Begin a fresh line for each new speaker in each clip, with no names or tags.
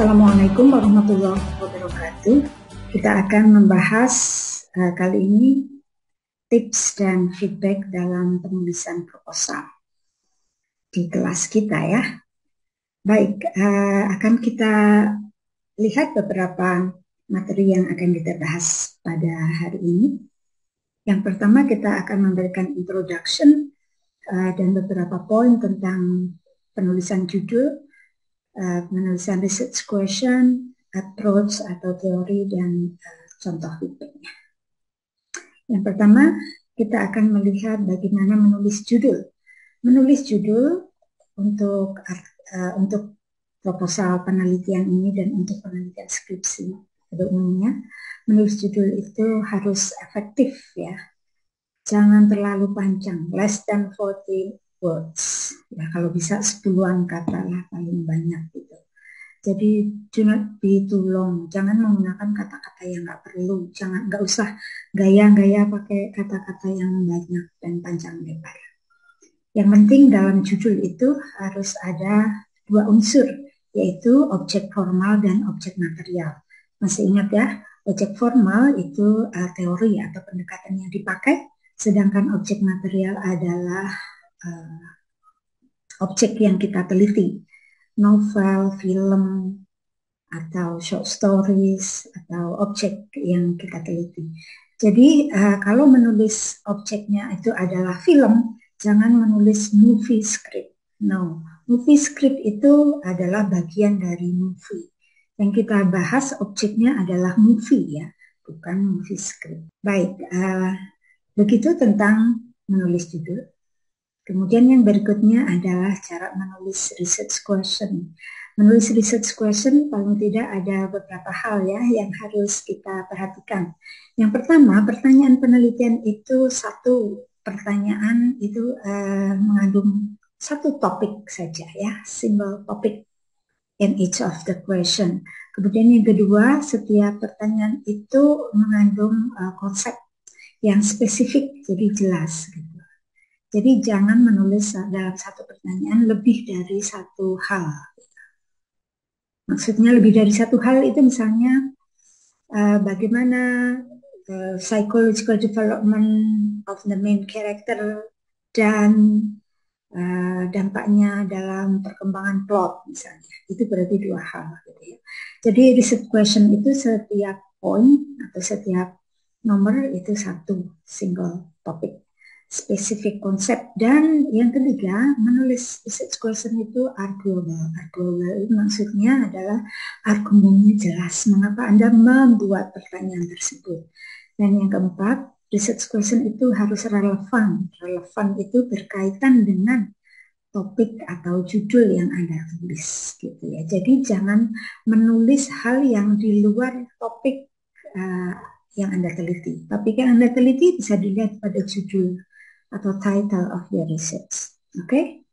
Assalamualaikum warahmatullahi wabarakatuh. Kita akan membahas kali ini tips dan feedback dalam penulisan proposal di kelas kita ya. Baik, akan kita lihat beberapa materi yang akan kita bahas pada hari ini. Yang pertama kita akan memberikan introduction dan beberapa poin tentang penulisan judul, penulisan research question, approach atau teori, dan contoh feedbacknya. Yang pertama, kita akan melihat bagaimana menulis judul. Menulis judul untuk proposal penelitian ini dan untuk penelitian skripsi pada umumnya, menulis judul itu harus efektif ya. Jangan terlalu panjang, less than 40 words. Ya, kalau bisa 10-an kata lah paling banyak gitu. Jadi do not be too long. Jangan menggunakan kata-kata yang nggak perlu. Nggak usah gaya-gaya pakai kata-kata yang banyak dan panjang lebar. Yang penting dalam judul itu harus ada dua unsur, yaitu objek formal dan objek material. Masih ingat ya, objek formal itu teori atau pendekatan yang dipakai, sedangkan objek material adalah objek yang kita teliti. Novel, film, atau short stories, atau objek yang kita teliti. Jadi kalau menulis objeknya itu adalah film, jangan menulis movie script. No, movie script itu adalah bagian dari movie. Yang kita bahas objeknya adalah movie ya, bukan movie script. Baik, begitu tentang menulis judul. Kemudian yang berikutnya adalah cara menulis research question. Menulis research question paling tidak ada beberapa hal ya yang harus kita perhatikan. Yang pertama, pertanyaan penelitian itu satu pertanyaan itu mengandung satu topik saja ya, single topic in each of the question. Kemudian yang kedua, setiap pertanyaan itu mengandung konsep yang spesifik, jadi jelas gitu. Jadi jangan menulis dalam satu pertanyaan lebih dari satu hal. Maksudnya lebih dari satu hal itu misalnya bagaimana psychological development of the main character dan dampaknya dalam perkembangan plot misalnya. Itu berarti dua hal. Gitu ya. Jadi research question itu setiap poin atau setiap nomor itu satu single topic. Spesifik konsep. Dan yang ketiga, menulis research question itu arguable. Arguable itu maksudnya adalah argumennya jelas mengapa Anda membuat pertanyaan tersebut. Dan yang keempat, research question itu harus relevan. Relevan itu berkaitan dengan topik atau judul yang Anda tulis gitu ya. Jadi jangan menulis hal yang di luar topik yang Anda teliti. Topik yang Anda teliti bisa dilihat pada judul atau title of your research. Oke?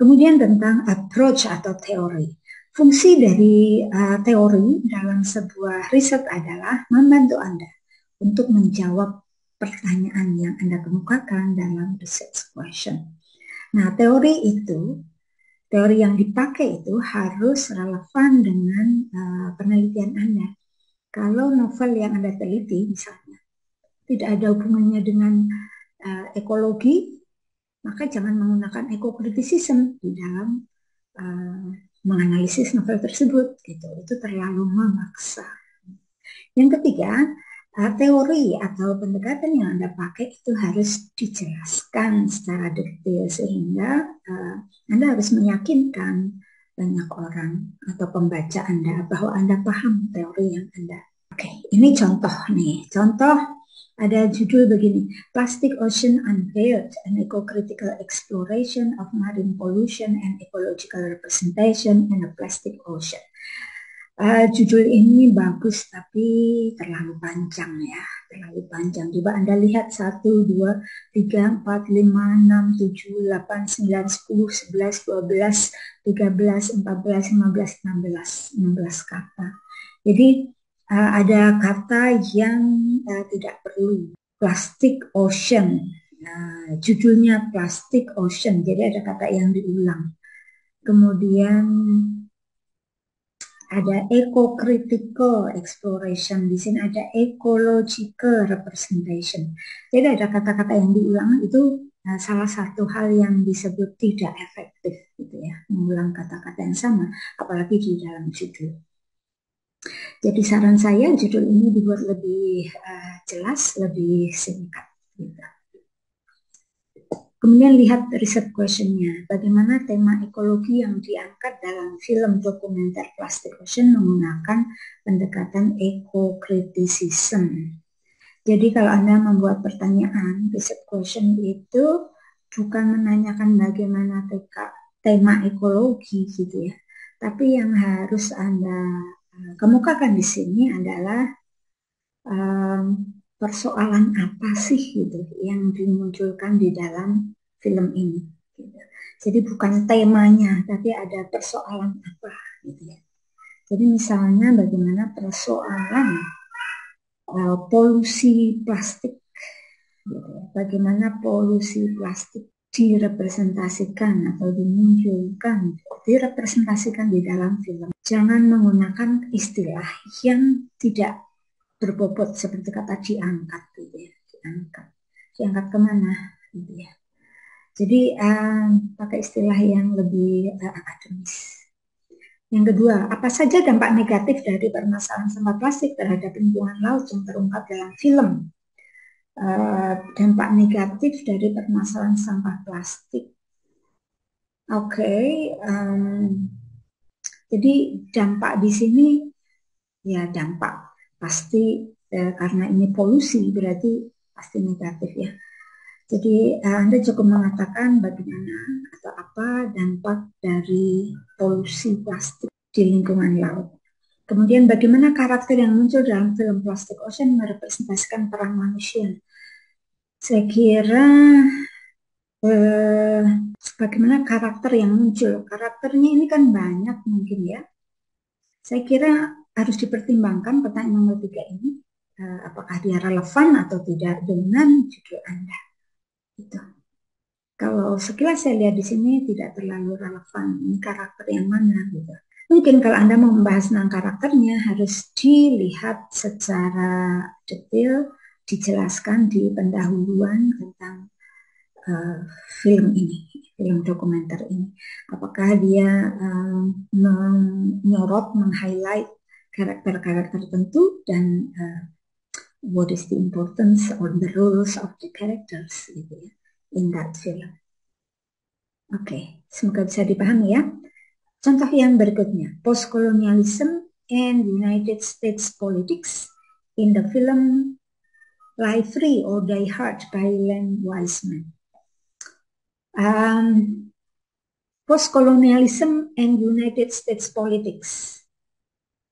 Kemudian tentang approach atau teori. Fungsi dari teori dalam sebuah riset adalah membantu Anda untuk menjawab pertanyaan yang Anda kemukakan dalam research question. Nah, teori yang dipakai itu harus relevan dengan penelitian Anda. Kalau novel yang Anda teliti misalnya tidak ada hubungannya dengan ekologi, maka jangan menggunakan ekokritisisme di dalam menganalisis novel tersebut. Gitu. Itu terlalu memaksa. Yang ketiga, teori atau pendekatan yang Anda pakai itu harus dijelaskan secara detail sehingga Anda harus meyakinkan banyak orang atau pembaca Anda bahwa Anda paham teori yang Anda pakai. Ini contoh nih, contoh. Ada judul begini, Plastic Ocean Unveiled, an Eco-Critical Exploration of Marine Pollution and Ecological Representation in a Plastic Ocean. Judul ini bagus tapi terlalu panjang ya, terlalu panjang. Coba Anda lihat 1, 2, 3, 4, 5, 6, 7, 8, 9, 10, 11, 12, 13, 14, 15, 16 kata. Jadi ada kata yang tidak perlu. Plastic Ocean. Judulnya Plastic Ocean. Jadi ada kata yang diulang. Kemudian ada eco-critical exploration, di sini ada ecological representation. Jadi ada kata-kata yang diulang itu salah satu hal yang disebut tidak efektif, gitu ya, mengulang kata-kata yang sama, apalagi di dalam judul. Jadi saran saya judul ini dibuat lebih jelas, lebih singkat. Gitu. Kemudian lihat riset questionnya, bagaimana tema ekologi yang diangkat dalam film dokumenter Plastic Ocean menggunakan pendekatan eco-criticism. Jadi kalau Anda membuat pertanyaan, riset question itu bukan menanyakan bagaimana tema ekologi gitu ya, tapi yang harus Anda kemukakan di sini adalah persoalan apa sih gitu yang dimunculkan di dalam film ini. Gitu. Jadi bukan temanya, tapi ada persoalan apa gitu ya. Jadi misalnya bagaimana persoalan polusi plastik, gitu ya. Bagaimana polusi plastik direpresentasikan atau dimunculkan, direpresentasikan di dalam film. Jangan menggunakan istilah yang tidak berbobot seperti kata diangkat gitu ya, diangkat kemana gitu ya. Jadi pakai istilah yang lebih akademis. Yang kedua, apa saja dampak negatif dari permasalahan sampah plastik terhadap lingkungan laut yang terungkap dalam film? Dampak negatif dari permasalahan sampah plastik. Oke, jadi dampak di sini ya dampak pasti karena ini polusi berarti pasti negatif ya. Jadi Anda cukup mengatakan bagaimana atau apa dampak dari polusi plastik di lingkungan laut. Kemudian bagaimana karakter yang muncul dalam film Plastic Ocean merepresentasikan peran manusia. Saya kira bagaimana karakter yang muncul. Karakternya ini kan banyak mungkin ya. Saya kira harus dipertimbangkan pertanyaan nomor 3 ini. Apakah dia relevan atau tidak dengan judul Anda. Gitu. Kalau sekilas saya lihat di sini tidak terlalu relevan. Ini karakter yang mana gitu. Mungkin kalau Anda mau membahas tentang karakternya harus dilihat secara detail, dijelaskan di pendahuluan tentang film ini, film dokumenter ini. Apakah dia menyorot, meng-highlight karakter-karakter tertentu dan what is the importance or the roles of the characters gitu ya, in that film. Oke, semoga bisa dipahami ya. Contoh yang berikutnya, post-colonialism and United States politics in the film Live Free or Die Hard by Len Wiseman. Post-colonialism and United States politics.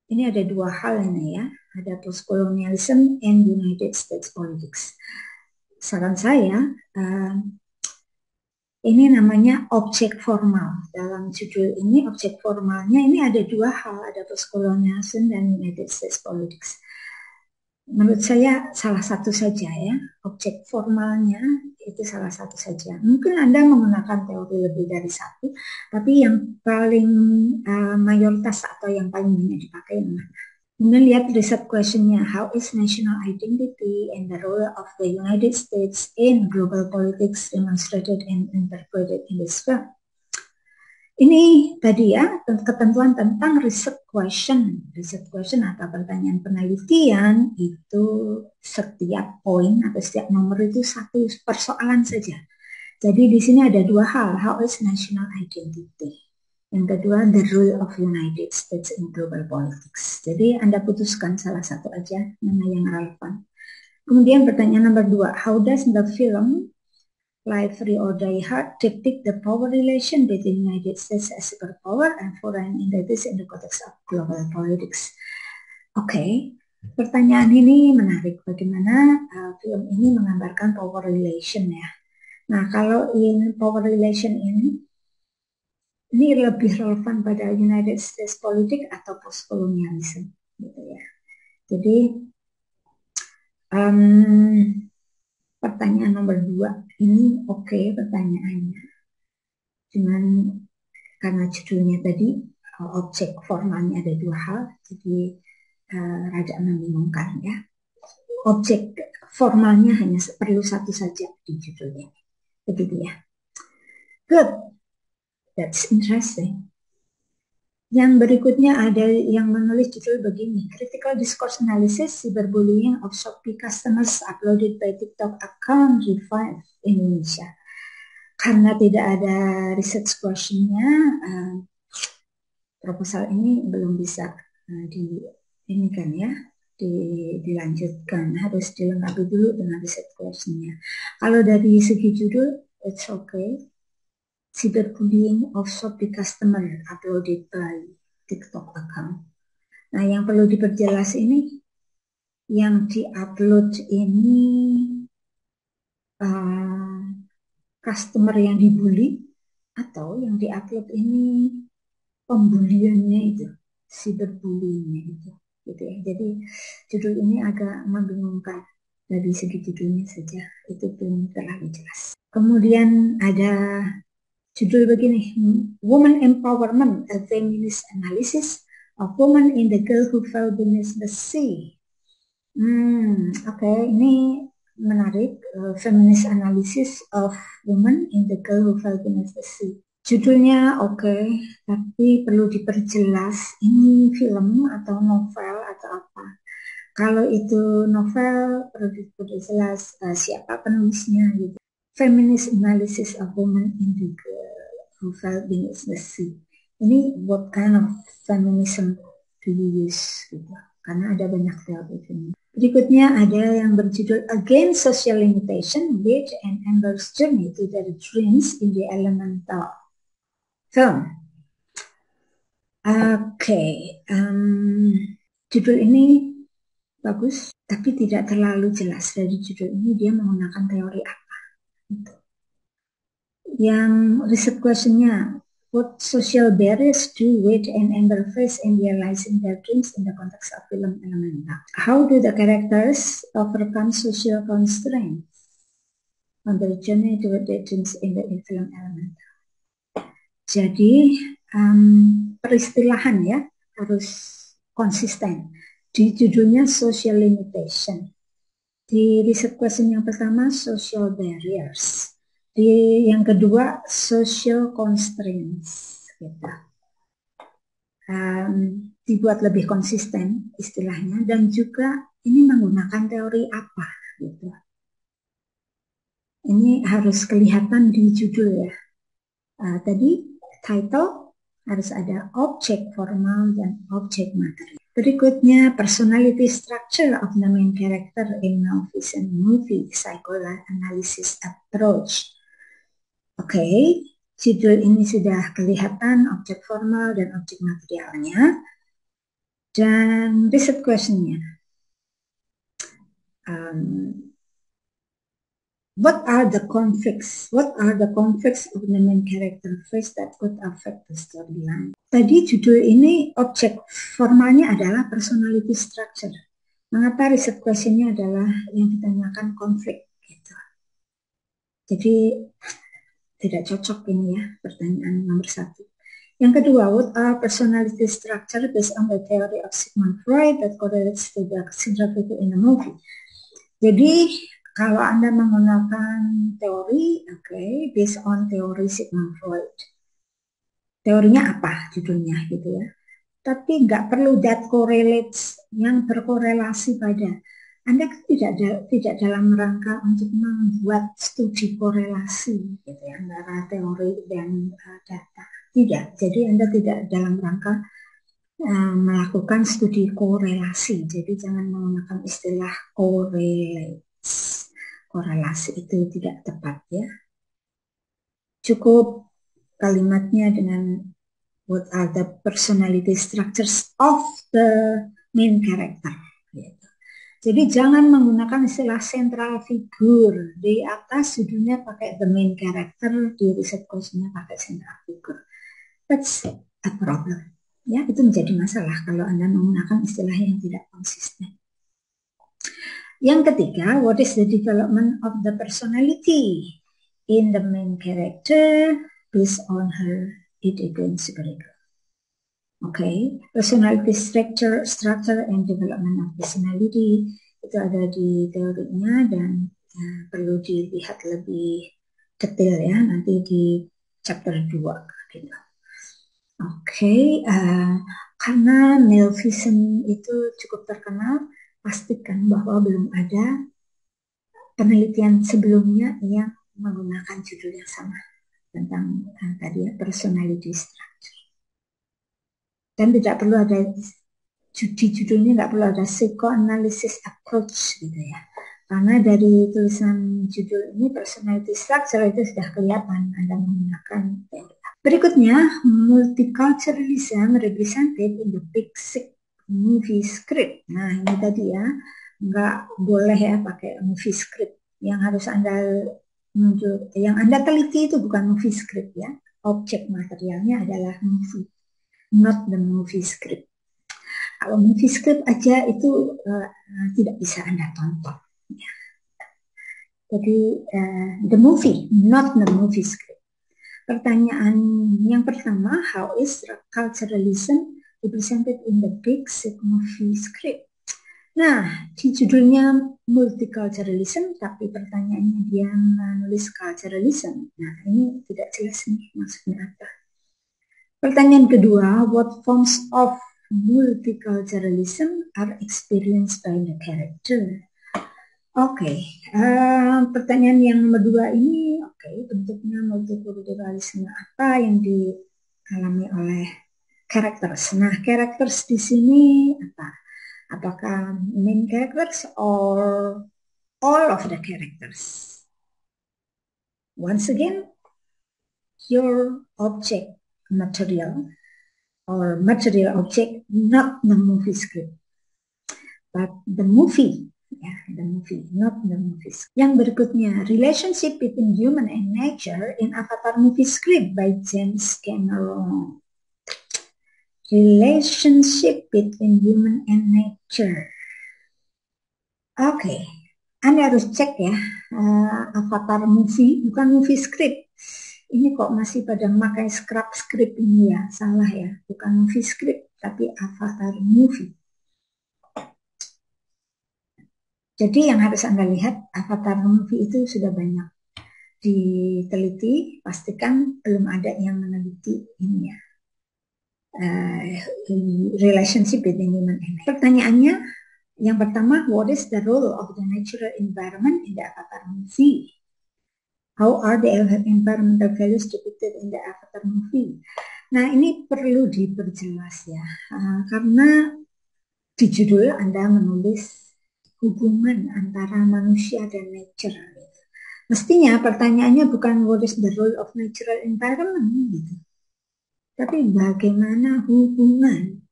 Ini ada dua hal ini ya, ada post-colonialism and United States politics. Saran saya, ini namanya objek formal. Dalam judul ini, objek formalnya ini ada dua hal, ada post-colonialism dan United States politics. Menurut saya salah satu saja ya, objek formalnya itu salah satu saja. Mungkin Anda menggunakan teori lebih dari satu, tapi yang paling mayoritas atau yang paling banyak dipakai yang mana? Kemudian lihat riset questionnya, how is national identity and the role of the United States in global politics demonstrated and interpreted in this film? Ini tadi ya, ketentuan tentang riset question. Riset question atau pertanyaan penelitian itu setiap poin atau setiap nomor itu satu persoalan saja. Jadi di sini ada dua hal, how is national identity. Yang kedua, the role of United States in global politics. Jadi Anda putuskan salah satu aja, mana yang relevan. Kemudian pertanyaan nomor 2, how does the film Live Free or Die Hard depict the power relation between United States as superpower and foreign entities in the context of global politics. Oke, pertanyaan ini menarik. Bagaimana film ini menggambarkan power relation ya? Nah, kalau in power relation ini lebih relevan pada United States politik atau post-colonialism, gitu ya. Jadi pertanyaan nomor 2 ini oke pertanyaannya. Cuman karena judulnya tadi objek formalnya ada dua hal, jadi rada membingungkan ya. Objek formalnya hanya perlu satu saja di judulnya, begitu ya. Good, that's interesting. Yang berikutnya ada yang menulis judul begini, Critical Discourse Analysis Cyberbullying of Shopee Customers Uploaded by TikTok Account Revived Indonesia. Karena tidak ada research questionnya, proposal ini belum bisa dilanjutkan, harus dilengkapi dulu dengan research questionnya. Kalau dari segi judul, it's okay. Cyberbullying of Shopee customer uploaded by TikTok account. Nah, yang perlu diperjelas ini, yang diupload ini customer yang dibully atau yang diupload ini pembuliannya itu, cyberbullyingnya itu, gitu ya. Jadi judul ini agak membingungkan dari segi judulnya saja, itu belum terlalu jelas. Kemudian ada judul begini, Woman Empowerment, a Feminist Analysis of Woman in the Girl Who Fell Beneath the Sea. Oke, ini menarik, Feminist Analysis of Woman in the Girl Who Fell Beneath the Sea. Judulnya oke, tapi perlu diperjelas ini film atau novel atau apa. Kalau itu novel perlu diperjelas siapa penulisnya gitu. Feminist Analysis of Woman in the Girl Who Fell Beneath the Sea. Ini what kind of feminism do you use gitu. Karena ada banyak teori ini. Berikutnya ada yang berjudul Against Social Limitation, Wade and Amber's Journey to Their Dreams in the Elemental Film. Oke, judul ini bagus, tapi tidak terlalu jelas dari judul ini dia menggunakan teori apa. Yang research questionnya, what social barriers do Wade and Amber face in realizing their dreams in the context of film Elemental? How do the characters overcome social constraints on their journey toward their dreams in the film Elemental? Jadi peristilahan ya harus konsisten. Di judulnya social limitation. Di research question yang pertama social barriers. Di yang kedua social constraints. Gitu. Dibuat lebih konsisten istilahnya dan juga ini menggunakan teori apa gitu. Ini harus kelihatan di judul ya. Tadi title harus ada objek formal dan objek materi. Berikutnya, personality structure of the main character in non-fiction movie psychoanalysis approach. Oke, judul ini sudah kelihatan objek formal dan objek materialnya. Dan research questionnya. What are the conflicts? What are the conflicts of the main character face that could affect the storyline? Tadi judul ini objek formalnya adalah personality structure. Mengapa research questionnya adalah yang ditanyakan konflik gitu. Jadi tidak cocok ini ya pertanyaan nomor 1. Yang kedua, what are personality structure based on the theory of Sigmund Freud that correlates to the central figure in the movie? Jadi kalau Anda menggunakan teori, based on teori Sigmund Freud. Teorinya apa judulnya gitu ya. Tapi nggak perlu that correlates, yang berkorelasi pada. Anda kan tidak dalam rangka untuk membuat studi korelasi gitu ya, antara teori dan data. Tidak, jadi Anda tidak dalam rangka melakukan studi korelasi. Jadi jangan menggunakan istilah correlates. Korelasi itu tidak tepat ya. Cukup kalimatnya dengan what are the personality structures of the main character. Gitu. Jadi jangan menggunakan istilah central figure. Di atas judulnya pakai the main character, di research questionnya pakai central figure. That's a problem. Ya, itu menjadi masalah kalau Anda menggunakan istilah yang tidak konsisten. Yang ketiga, what is the development of the personality in the main character based on her it against superego? Personality structure and development of personality itu ada di teorinya dan perlu dilihat lebih detail ya nanti di chapter 2 gitu. Karena male vision itu cukup terkenal, pastikan bahwa belum ada penelitian sebelumnya yang menggunakan judul yang sama tentang tadi ya personality structure. Dan tidak perlu ada di judulnya nggak perlu ada psychoanalysis approach gitu ya. Karena dari tulisan judul ini personality structure itu sudah kelihatan Anda menggunakan teori. Berikutnya, multiculturalism represented in the big sick movie script. Nah ini tadi ya, nggak boleh ya pakai movie script. Yang harus yang Anda teliti itu bukan movie script ya. Objek materialnya adalah movie, not the movie script. Kalau movie script aja itu tidak bisa Anda tonton. Ya. Jadi the movie, not the movie script. Pertanyaan yang pertama, how is culturalism represented in the big sick movie script? Nah, di judulnya multiculturalism, tapi pertanyaannya dia menulis culturalism. Nah, ini tidak jelas nih maksudnya apa. Pertanyaan kedua, what forms of multiculturalism are experienced by the character? Pertanyaan yang nomor 2 ini, bentuknya multikulturalisme apa yang dialami oleh characters. Nah, characters di sini apa? Apakah main characters or all of the characters? Once again, your object material or material object, not the movie script, but the movie. Ya, the movie, not the movies. Yang berikutnya, Relationship Between Human and Nature in Avatar Movie Script by James Cameron. Relationship between human and nature. Anda harus cek ya, Avatar movie, bukan movie script. Ini kok masih pada memakai script ini ya, salah ya, bukan movie script, tapi Avatar movie. Jadi yang harus Anda lihat, Avatar movie itu sudah banyak diteliti, pastikan belum ada yang meneliti ini ya. Relationship between human and nature. Pertanyaannya, yang pertama, what is the role of the natural environment in the Avatar movie? How are the environmental values depicted in the Avatar movie? Nah, ini perlu diperjelas ya, karena di judul Anda menulis hubungan antara manusia dan nature. Mestinya pertanyaannya bukan what is the role of natural environment gitu. Tapi bagaimana hubungan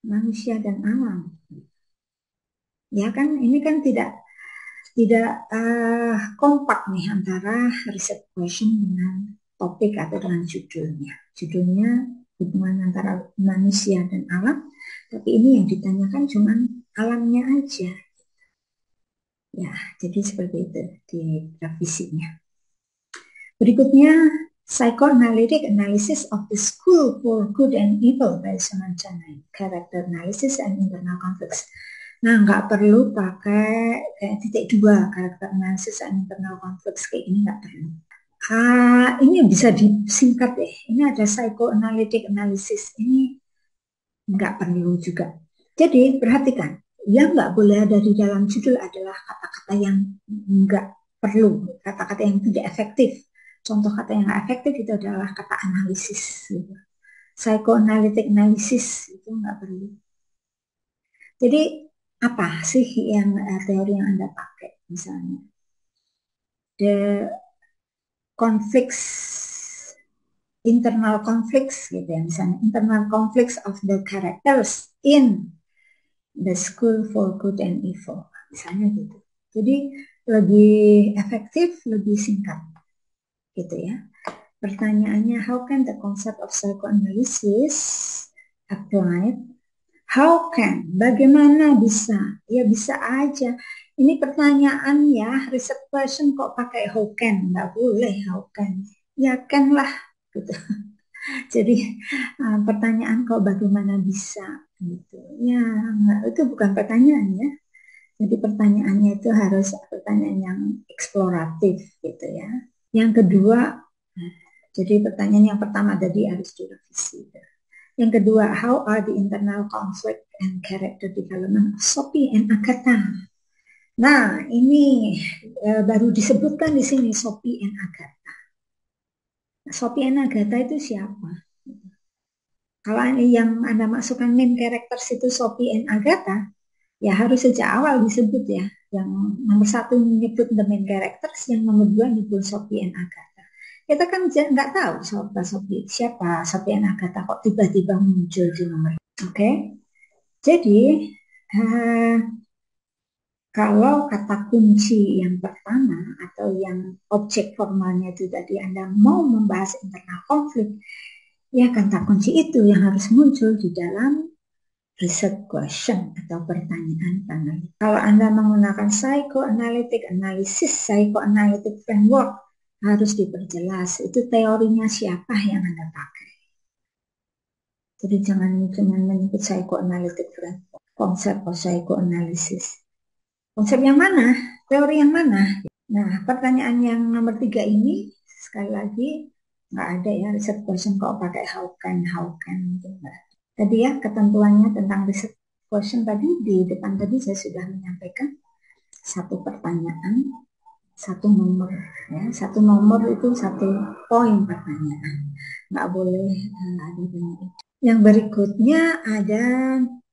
manusia dan alam. Ya kan, ini kan tidak kompak nih antara riset question dengan topik atau dengan judulnya. Judulnya hubungan antara manusia dan alam, tapi ini yang ditanyakan cuma alamnya aja. Ya, jadi seperti itu di revisinya. Berikutnya, Psychoanalytic Analysis of the School for Good and Evil by Suman Chanai, Character Analysis and Internal Conflicts. Nah, nggak perlu pakai kayak titik 2, Character Analysis and Internal Conflicts, kayak ini nggak perlu. Ini bisa disingkat deh. Ini ada Psychoanalytic Analysis, ini nggak perlu juga. Jadi, perhatikan. Yang nggak boleh ada di dalam judul adalah kata-kata yang nggak perlu, kata-kata yang tidak efektif. Contoh kata yang nggak efektif itu adalah kata analisis. Gitu. Psychoanalytic analysis itu nggak perlu. Jadi apa sih yang teori yang Anda pakai misalnya? The conflicts, internal conflicts gitu ya, misalnya internal conflicts of the characters in the school for good and evil, misalnya gitu. Jadi lebih efektif, lebih singkat, gitu ya. Pertanyaannya, how can the concept of psychoanalysis applied? How can? Bagaimana bisa? Ya bisa aja. Ini pertanyaan ya, research question kok pakai how can? Nggak boleh how can. Ya can lah, gitu. Jadi pertanyaan kok bagaimana bisa gitu. Ya, itu bukan pertanyaan ya. Jadi pertanyaannya itu harus pertanyaan yang eksploratif gitu ya. Yang kedua, jadi pertanyaan yang pertama tadi harus direvisi. Yang kedua, how are the internal conflict and character development of Sophie and Agatha? Nah, ini baru disebutkan di sini Sophie and Agatha. Sophie and Agatha itu siapa? Kalau yang Anda masukkan main characters itu Sophie and Agatha, ya harus sejak awal disebut ya. Yang nomor satu menyebut the main characters, yang nomor dua menyebut Sophie and Agatha. Kita kan nggak tahu siapa Sophie and Agatha kok tiba-tiba muncul di nomor. Oke, jadi kalau kata kunci yang pertama atau yang objek formalnya itu tadi Anda mau membahas internal konflik, ya kata kunci itu yang harus muncul di dalam research question atau pertanyaan panelis. Kalau Anda menggunakan psychoanalytic analysis, psychoanalytic framework, harus diperjelas itu teorinya siapa yang Anda pakai. Jadi jangan cuma menyebut psychoanalytic framework, konsep psychoanalysis. Konsep yang mana? Teori yang mana? Nah, pertanyaan yang nomor 3 ini, sekali lagi, nggak ada ya research question kok pakai how can, gitu. Tadi ya ketentuannya tentang research question tadi, di depan tadi saya sudah menyampaikan satu pertanyaan, satu nomor. Ya. Satu nomor itu satu poin pertanyaan. Nggak boleh ada banyak. Yang berikutnya ada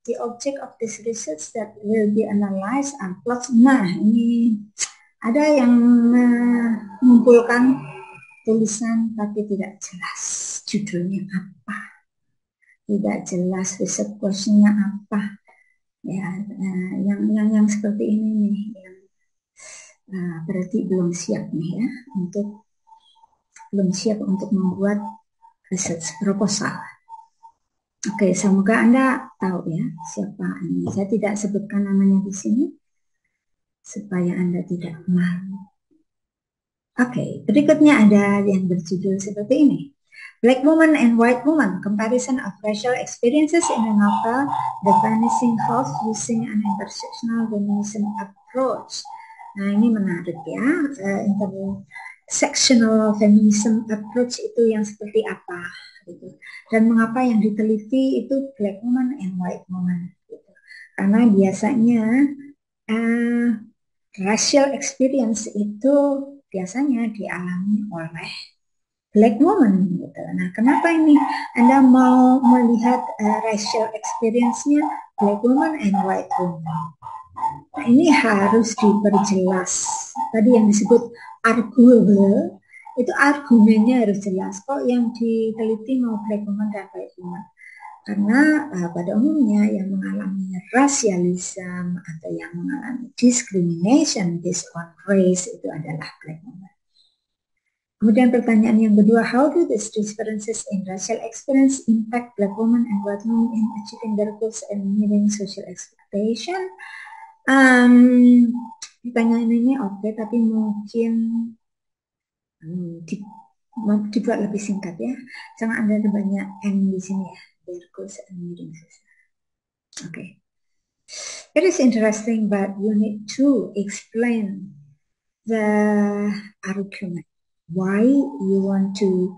the object of this research that will be analyzed are plots. Nah, ini ada yang mengumpulkan tulisan tapi tidak jelas judulnya apa, tidak jelas research questionnya apa. Ya, yang seperti ini nih, yang berarti belum siap nih ya belum siap untuk membuat research proposal. Oke, semoga Anda tahu ya siapa ini. Saya tidak sebutkan namanya di sini supaya Anda tidak malu. Oke, berikutnya ada yang berjudul seperti ini. Black Woman and White Woman, Comparison of Racial Experiences in a Novel, The Vanishing Half Using an Intersectional Feminism Approach. Nah, ini menarik ya. Intersectional Feminism Approach itu yang seperti apa? Gitu. Dan mengapa yang diteliti itu Black Woman and White Woman? Gitu. Karena biasanya racial experience itu biasanya dialami oleh Black woman gitu. Nah, kenapa ini Anda mau melihat racial experience-nya Black woman and white woman? Nah, ini harus diperjelas. Tadi yang disebut arguable, itu argumennya harus jelas. Kok yang diteliti mau Black woman dan white woman? Karena pada umumnya yang mengalami rasialisme atau yang mengalami discrimination based on race itu adalah Black woman. Kemudian pertanyaan yang kedua, how do these differences in racial experience impact Black women and white women in achieving their goals and meeting social expectation? Pertanyaan ini oke, tapi mungkin dibuat lebih singkat ya. Jangan ada banyak N di sini ya. Their goals and meeting social. Okay. It is interesting, but you need to explain the argument. Why you want to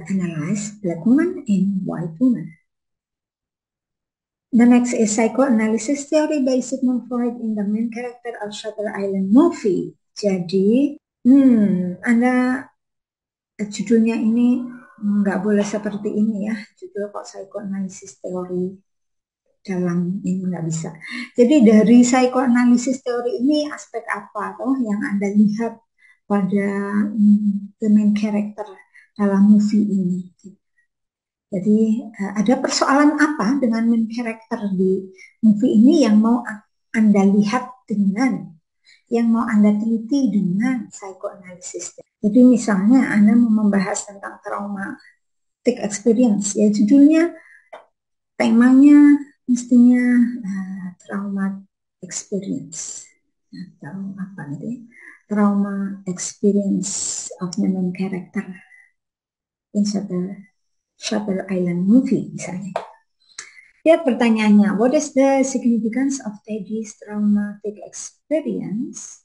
analyze Black woman and white woman. The next is psychoanalysis theory by Sigmund Freud in the main character of Shutter Island movie. Jadi, Anda judulnya ini nggak boleh seperti ini ya. Judul kok psychoanalysis theory dalam ini nggak bisa. Jadi dari psychoanalysis teori ini aspek apa toh yang Anda lihat pada the main character dalam movie ini? Jadi ada persoalan apa dengan main character di movie ini yang mau Anda lihat dengan, yang mau Anda teliti dengan psychoanalysis. Jadi misalnya Anda mau membahas tentang traumatic experience, ya judulnya, temanya mestinya trauma experience atau apa gitu ya, trauma experience of the main character. in Shutter Island movie misalnya. Ya, pertanyaannya, what is the significance of Teddy's traumatic experience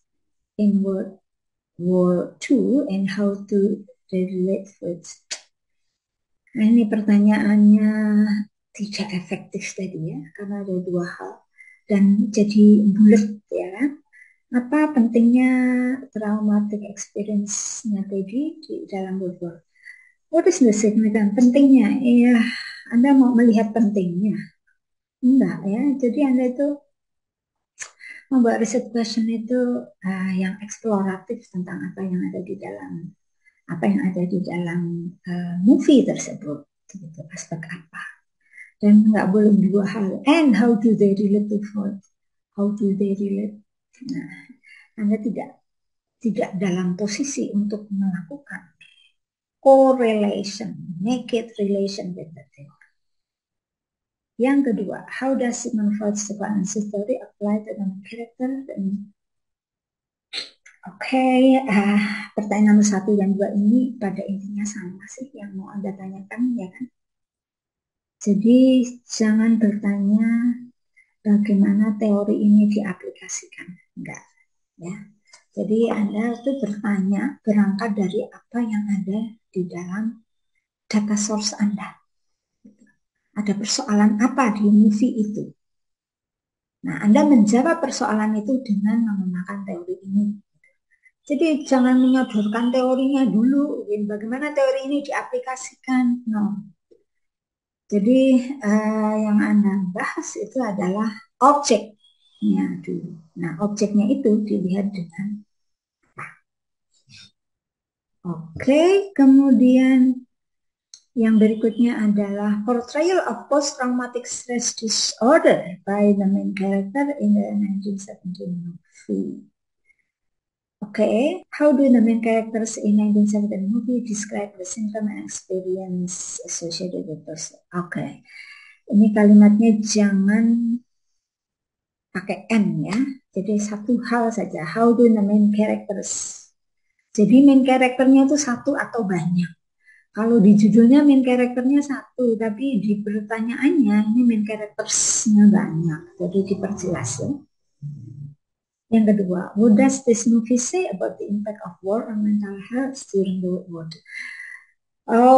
in World War II and how to relate with? Nah, ini pertanyaannya tidak efektif tadi ya, karena ada dua hal dan jadi bulat ya kan. Apa pentingnya traumatic experience-nya Teddy di dalam World War? What is the significance? Pentingnya, ya Anda mau melihat pentingnya. Enggak ya, jadi Anda itu membuat riset question itu yang eksploratif tentang apa yang ada di dalam movie tersebut, gitu, aspek apa. Dan nggak boleh dua hal. And how do they relate to what? How do they relate? Nah, Anda tidak dalam posisi untuk melakukan correlation, make it relation with the thing. Yang kedua, how does Sigmund Freud's dependency theory apply to the character? Oke, pertanyaan nomor 1 dan 2 ini pada intinya sama sih yang mau Anda tanyakan, ya kan? Jadi jangan bertanya bagaimana teori ini diaplikasikan, enggak, ya. Jadi Anda itu bertanya berangkat dari apa yang ada di dalam data source Anda. Ada persoalan apa di movie itu? Nah, Anda menjawab persoalan itu dengan menggunakan teori ini. Jadi jangan menyodorkan teorinya dulu, bagaimana teori ini diaplikasikan. No. Jadi yang Anda bahas itu adalah objeknya dulu. Nah, objeknya itu dilihat dengan apa. Oke, kemudian yang berikutnya adalah portrayal of post-traumatic stress disorder by the main character in the 1917 movie. Okay, how do the main characters in 1917 movie describe the symptom and experience associated with those? Okay, ini kalimatnya jangan pakai N ya. Jadi satu hal saja. How do the main characters? Jadi main karakternya itu satu atau banyak. Kalau di judulnya main karakternya satu, tapi di pertanyaannya ini main karaktersnya banyak. Jadi diperjelas ya. Yang kedua, what does this movie say about the impact of war on mental health during the World War II?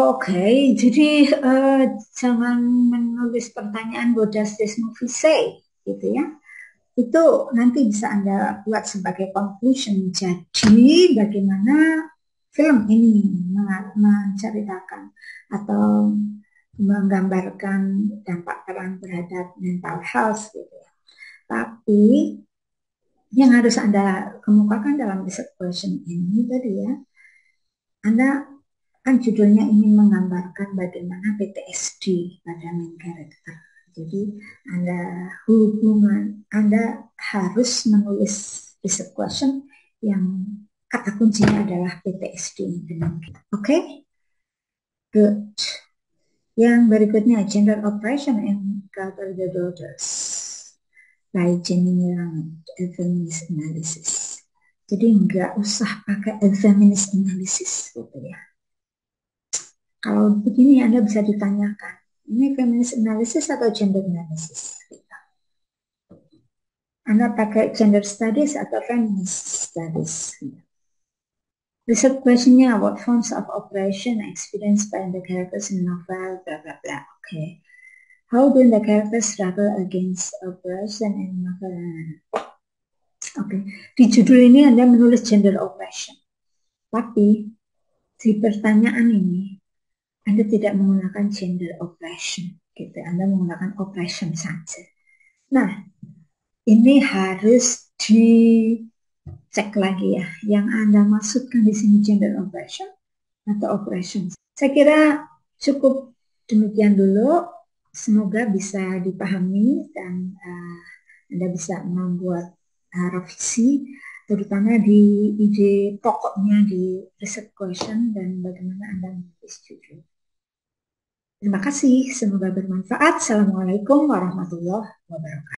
Oke, jadi jangan menulis pertanyaan what does this movie say, gitu ya. Itu nanti bisa Anda buat sebagai conclusion. Jadi bagaimana film ini menceritakan atau menggambarkan dampak perang terhadap mental health, gitu ya. Tapi yang harus Anda kemukakan dalam riset question ini tadi ya, Anda kan judulnya ingin menggambarkan bagaimana PTSD pada main character. Jadi Anda harus menulis riset question yang kata kuncinya adalah PTSD. Oke? Good. Yang berikutnya, gender oppression in Gather the Daughters by Jenny Yang, feminist analysis. Jadi nggak usah pakai feminist analysis gitu ya. Kalau begini Anda bisa ditanyakan, ini feminist analysis atau gender analysis? Anda pakai gender studies atau feminist studies? Research questionnya, what forms of oppression experienced by the characters in novel, blah blah blah. Okay. How do the characters struggle against oppression in novel? Oke, di judul ini Anda menulis gender oppression. Tapi di pertanyaan ini Anda tidak menggunakan gender oppression, gitu. Anda menggunakan oppression saja. Nah, ini harus dicek lagi ya. Yang Anda maksudkan di sini gender oppression atau oppression. Saya kira cukup demikian dulu. Semoga bisa dipahami dan Anda bisa membuat revisi, terutama di ide pokoknya di riset question dan bagaimana Anda menulis judul. Terima kasih, semoga bermanfaat. Assalamualaikum warahmatullahi wabarakatuh.